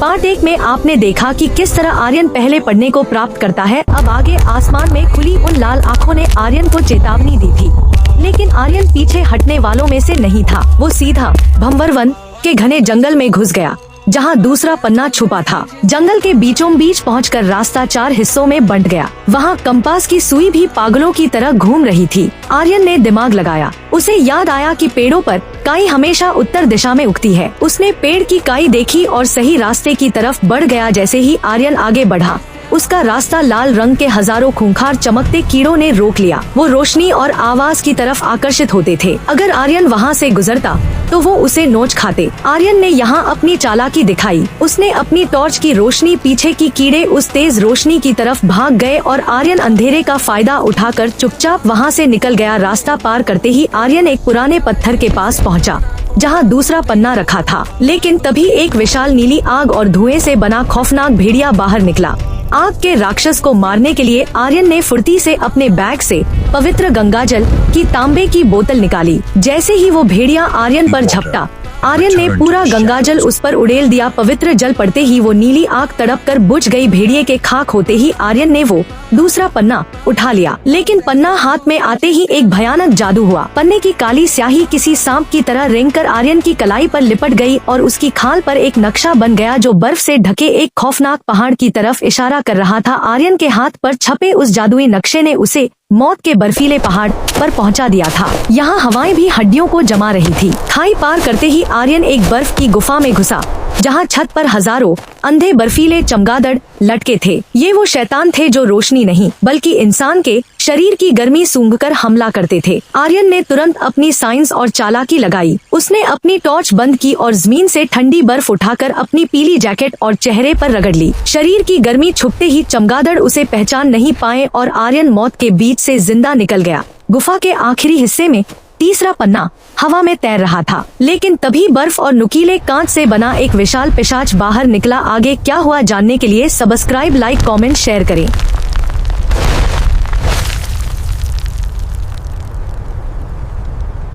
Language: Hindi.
पार्ट 1 में आपने देखा कि किस तरह आर्यन पहले पढ़ने को प्राप्त करता है। अब आगे आसमान में खुली उन लाल आँखों ने आर्यन को चेतावनी दी थी, लेकिन आर्यन पीछे हटने वालों में से नहीं था। वो सीधा भंवरवन के घने जंगल में घुस गया, जहाँ दूसरा पन्ना छुपा था। जंगल के बीचों बीच पहुंचकर रास्ता 4 हिस्सों में बंट गया। वहाँ कंपास की सुई भी पागलों की तरह घूम रही थी। आर्यन ने दिमाग लगाया। उसे याद आया कि पेड़ों पर काई हमेशा उत्तर दिशा में उगती है। उसने पेड़ की काई देखी और सही रास्ते की तरफ बढ़ गया। जैसे ही आर्यन आगे बढ़ा, उसका रास्ता लाल रंग के हजारों खूंखार चमकते कीड़ों ने रोक लिया। वो रोशनी और आवाज की तरफ आकर्षित होते थे। अगर आर्यन वहाँ से गुजरता तो वो उसे नोच खाते। आर्यन ने यहाँ अपनी चालाकी दिखाई। उसने अपनी टॉर्च की रोशनी पीछे की कीड़े उस तेज रोशनी की तरफ भाग गए और आर्यन अंधेरे का फायदा उठाकर चुपचाप वहाँ से निकल गया। रास्ता पार करते ही आर्यन एक पुराने पत्थर के पास पहुँचा, जहाँ दूसरा पन्ना रखा था। लेकिन तभी एक विशाल नीली आग और धुएं से बना खौफनाक भेड़िया बाहर निकला। आग के राक्षस को मारने के लिए आर्यन ने फुर्ती से अपने बैग से पवित्र गंगाजल की तांबे की बोतल निकाली। जैसे ही वो भेड़िया आर्यन पर झपटा, आर्यन ने पूरा गंगाजल उस पर उड़ेल दिया। पवित्र जल पड़ते ही वो नीली आग तड़प कर बुझ गई। भेड़िए के खाक होते ही आर्यन ने वो दूसरा पन्ना उठा लिया, लेकिन पन्ना हाथ में आते ही एक भयानक जादू हुआ। पन्ने की काली स्याही किसी सांप की तरह रेंगकर आर्यन की कलाई पर लिपट गई और उसकी खाल पर एक नक्शा बन गया, जो बर्फ से ढके एक खौफनाक पहाड़ की तरफ इशारा कर रहा था। आर्यन के हाथ पर छपे उस जादुई नक्शे ने उसे मौत के बर्फीले पहाड़ पर पहुंचा दिया था। यहाँ हवाएं भी हड्डियों को जमा रही थी। खाई पार करते ही आर्यन एक बर्फ की गुफा में घुसा, जहाँ छत पर हजारों अंधे बर्फीले चमगादड़ लटके थे। ये वो शैतान थे जो रोशनी नहीं बल्कि इंसान के शरीर की गर्मी सूंघकर हमला करते थे। आर्यन ने तुरंत अपनी साइंस और चालाकी लगाई। उसने अपनी टॉर्च बंद की और जमीन से ठंडी बर्फ उठाकर अपनी पीली जैकेट और चेहरे पर रगड़ ली। शरीर की गर्मी छुपते ही चमगादड़ उसे पहचान नहीं पाए और आर्यन मौत के बीच से जिंदा निकल गया। गुफा के आखिरी हिस्से में तीसरा पन्ना हवा में तैर रहा था, लेकिन तभी बर्फ और नुकीले कांच से बना एक विशाल पिशाच बाहर निकला। आगे क्या हुआ जानने के लिए सब्सक्राइब, लाइक, कमेंट, शेयर करें।